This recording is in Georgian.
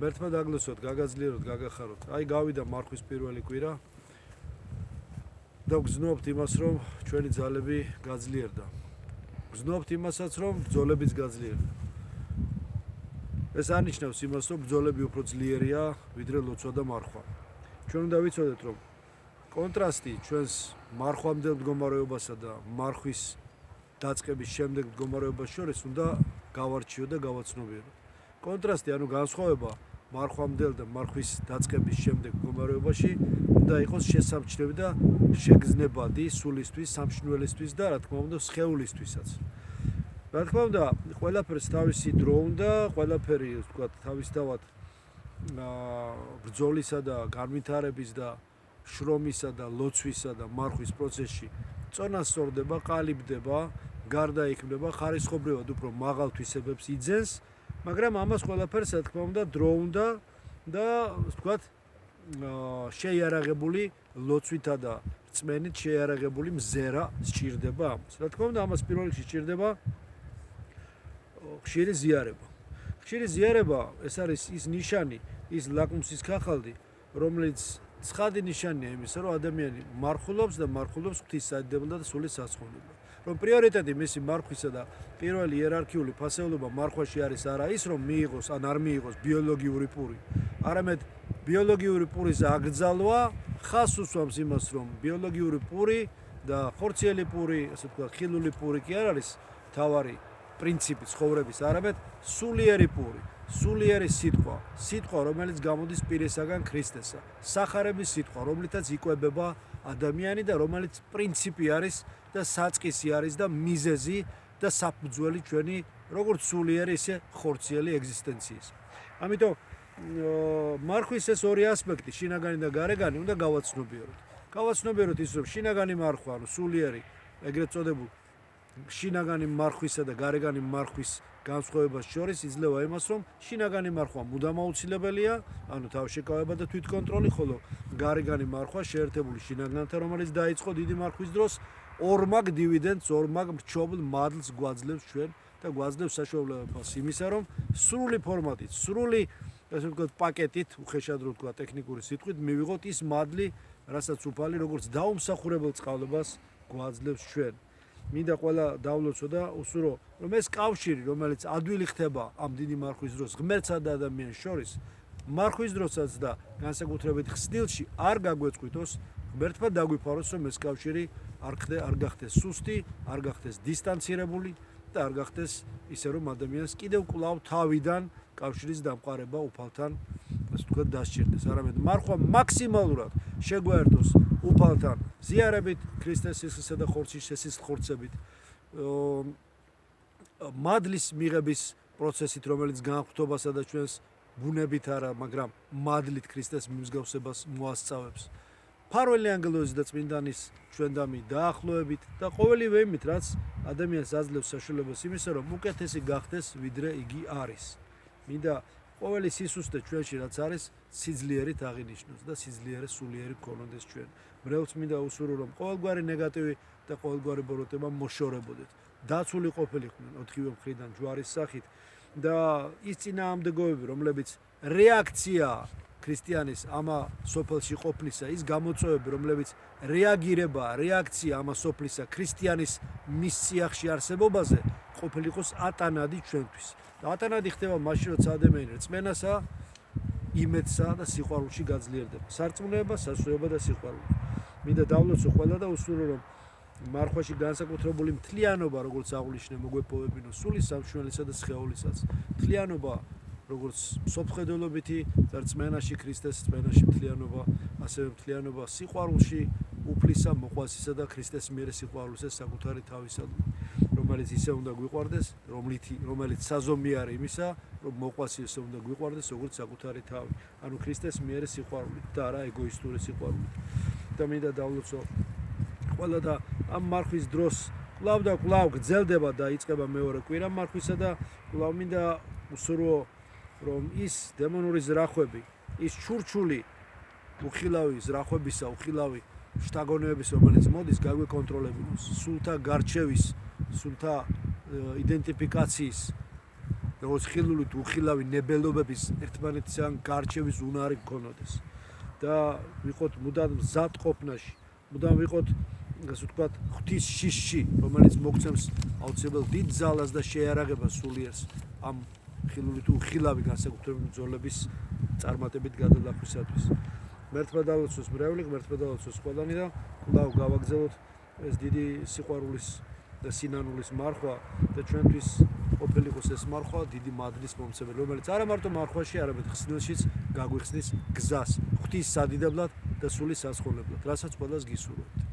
ღმერთმა დაგლოცოთ, გაგაძლიეროთ, გაგახაროთ. აი გავიდა მარხვის პირველი კვირა და გზნობთ იმას, რომ ჩვენი ძალები გაძლიერდა. გზნობთ იმასაც, რომ ბრძოლებიც გაძლიერდა. ეს არნიშნავს იმას, რომ ბრძოლები უფრო ძლიერია, ვიდრე ლოცვა და მარხვა. ჩვენ უნდა ვიცოდეთ, რომ კონტრასტი ჩვენს მარხვამდელ მდგომარეობასა და მარხვის დაწყების შემდეგ მდგომარეობას შორის უნდა გავარჩიოთ და გავაცნობიეროთ. კონტრასტი, ანუ განსხვავება მარხვამდელ და მარხვის დაწყების შემდეგ მდგომარეობაში უნდა იყოს შესამჩნევი და შეგრძნებადი სულისთვის, სამშნველისთვის და რა თქმა უნდა სხეულისთვისაც. რა თქმა უნდა, ყველაფერს თავისი დრო უნდა, ყველაფერი, ვთქვათ, თავისთავად ბრძოლისა და განვითარების და შრომისა და ლოცვისა და მარხვის პროცესში წონასწორდება, ყალიბდება, გარდაიქმნება, ხარისხობრივად უფრო მაღალ თვისებებს იძენს, მაგრამ ამას ყველაფერს, რა თქმა უნდა, დრო უნდა და, ვთქვათ, შეიარაღებული ლოცვითა და რწმენით შეიარაღებული მზერა სჭირდება ამას. რა თქმა უნდა, ამას პირველ რიგში სჭირდება ხშირი ზიარება. ხშირი ზიარება ეს არის ის ნიშანი, ის ლაკმუსის ქაღალდი, რომელიც ცხადი ნიშანია იმისა, რომ ადამიანი მარხულობს და მარხულობს ღვთისმსაჯდებლად და სული სასწაულებლად. რომ პრიორიტეტი მისი მარხვისა და პირველი იერარქიული ფასეულობა მარხვაში არის არა ის, რომ მიიღოს ან არ მიიღოს ბიოლოგიური პური, არამედ ბიოლოგიური პურის აკრძალვა ხას უსვამს იმას, რომ ბიოლოგიური პური და ხორციელი პური, ასე ვთქვათ, ხილული პური კი არ არის თავარი პრინციპი ცხოვრების, არამედ სულიერი პური, სულიერი სიტყვა, სიტყვა, რომელიც გამოდის პირისაგან ქრისტესა, სახარების სიტყვა, რომლითაც იკვებება ადამიანი და რომელიც პრინციპი არის და საწყისი არის და მიზეზი და საფუძველი ჩვენი როგორც სულიერი, ისე ხორციელი ეგზისტენციის. ამიტომ მარხვის ეს ორი ასპექტი, შინაგანი და გარეგანი, უნდა გავაცნობიეროთ. გავაცნობიეროთ ის, რომ შინაგანი მარხვა, ანუ სულიერი, ეგრეთ წოდებულ შინაგანი მარხვისა და გარეგანი მარხვის განსხვავებას შორის იძლევა იმას, რომ შინაგანი მარხვა მუდამ აუცილებელია, ანუ თავშეკავება და თვითკონტროლი, ხოლო გარეგანი მარხვა შეერთებული შინაგანთან, რომელიც დაიწყო დიდი მარხვის დროს, ორმაგ დივიდენდს, ორმაგ მრჩევლ მადლს გვაძლევს ჩვენ და გვაძლევს საშუალებას იმისა, რომ სრული ფორმატით, სრული, ასე ვთქვათ, პაკეტით, უხეშად რო ვთქვათ, ტექნიკური სიტყვით, მივიღოთ ის მადლი, რასაც უფალი როგორც დაუმსახურებელ წყალობას გვაძლევს ჩვენ. მინდა ყველა დავლოცო და უსურო, რომ ეს კავშირი, რომელიც ადვილი ხდება ამ დიდი მარხვის დროს ღმერთსა და ადამიანს შორის, მარხვის დროსაც და განსაკუთრებით ხსნილში არ გაგვეწყვიტოს, ღმერთმა დაგვიფაროს, რომ ეს კავშირი არ გახდეს სუსტი, არ გახდეს დისტანცირებული და არ გახდეს ისე, რომ ადამიანს კიდევ კვლავ თავიდან კავშირის დამყარება უფალთან, ასე ვთქვათ, დასჭირდეს. არამედ მარხვა მაქსიმალურად შეგვაერთოს უფალთან ზიარებით, ქრისტეს სისხლისა და ხორცის ხორცებით, მადლის მიღების პროცესით, რომელიც განხვრთობასა და ჩვენს ბუნებით არა, მაგრამ მადლით ქრისტეს მიმსგავსებას მოასწავებს. ფარველი ანგელოზის და წმინდანის ჩვენდამი დაახლოებით და ყოველივე იმით, რაც ადამიანს აძლევს საშუალებას იმისა, რომ უკეთესი გახდეს, ვიდრე იგი არის. მინდა ყოველი სისუსტე ჩვენში რაც არის, სიძლიერით აღინიშნოს და სიძლიერე სულიერი გქონოდეს ჩვენ. მრევლს მინდა უსურო, რომ ყოველგვარი ნეგატივი და ყოველგვარი ბოროტება მოშორებოდეთ. დაცული ყოფილიყვნენ ოთხივე მხრიდან ჯვარის სახით და ის წინააღმდეგობები, რომლებიც რეაქციაა ქრისტიანის ამა სოფელში ყოფნისა, ის გამოწვევები, რომლებიც რეაქცია ამა სოფლისა ქრისტიანის მის სიახში არსებობაზე, ყოფილიყოს ატანადი ჩვენთვის. და ატანადი ხდება მაშინ, როცა ადამიანი რწმენასა, იმედსა და სიყვარულში გაძლიერდება. სარწმუნოება, სასწაულება და სიყვარული. მინდა დავლოცო ყველა და უსურო, რომ მარხვაში განსაკუთრებული მთლიანობა, როგორც აღნიშნე, მოგვეპოვებინო სული სამშველისა და სხეულისაც. მთლიანობა, როგორც სოფხედელობითი რწმენაში, ქრისტეს რწმენაში მთლიანობა, ასევე მთლიანობა სიყვარულში, უფლისა, მოყვასისა და ქრისტეს მიერ სიყვარულისა საკუთარი თავისადმი, რომელიც ისე უნდა გვიყვარდეს, რომელიც საზომი არის იმისა, რომ მოყვასი ისე უნდა გვიყვარდეს, როგორც საკუთარი თავი. ანუ ქრისტეს მიერ სიყვარულით და არა ეგოისტური სიყვარულით. და მინდა დავლოცო ყველა და ამ მარხვის დროს კვლავ და კვლავ გრძელდება და იწყება მეორე კვირა მარხვისა და კვლავ მინდა უსურვო, რომ ის დემონური ზრახვები, ის ჩურჩული უხილავი ზრახვებისა, უხილავი შთაგონებების, რომელიც მოდის, გაგვეკონტროლებინოს, სულთა გარჩევის, სულთა იდენტიფიკაციის როგორც ხილული თუ უხილავი ნებელობების ერთმანეთისგან გარჩევის უნარი გქონოდეს და ვიყოთ მუდამ მზად ყოფნაში, მუდამ ვიყოთ ასე ვთქვათ ღვთის შიშში, რომელიც მოგცემს აუცილებლად დიდ ძალას და შეიარაღებას სულიერს ამ ხილული თუ უხილავი განსაკუთრებული ბრძოლების წარმატებით გადალახვისათვის. მერთმა დალოცოს მრევლი, მერთმა დალოცოს ყველანი და კვლავ გავაგზავნოთ ეს დიდი სიყვარულის და სინანულის მარხვა და ჩვენთვის ყოფილიყოს ეს მარხვა დიდი მადნის მომცემელი, რომელიც არა მარტო მარხვაში, არამედ ხსნილშიც გაგვიხსნის გზას, ღვთის სადიდებლად და სულის სასხოვნებლად, რასაც ყველას გისურვებთ.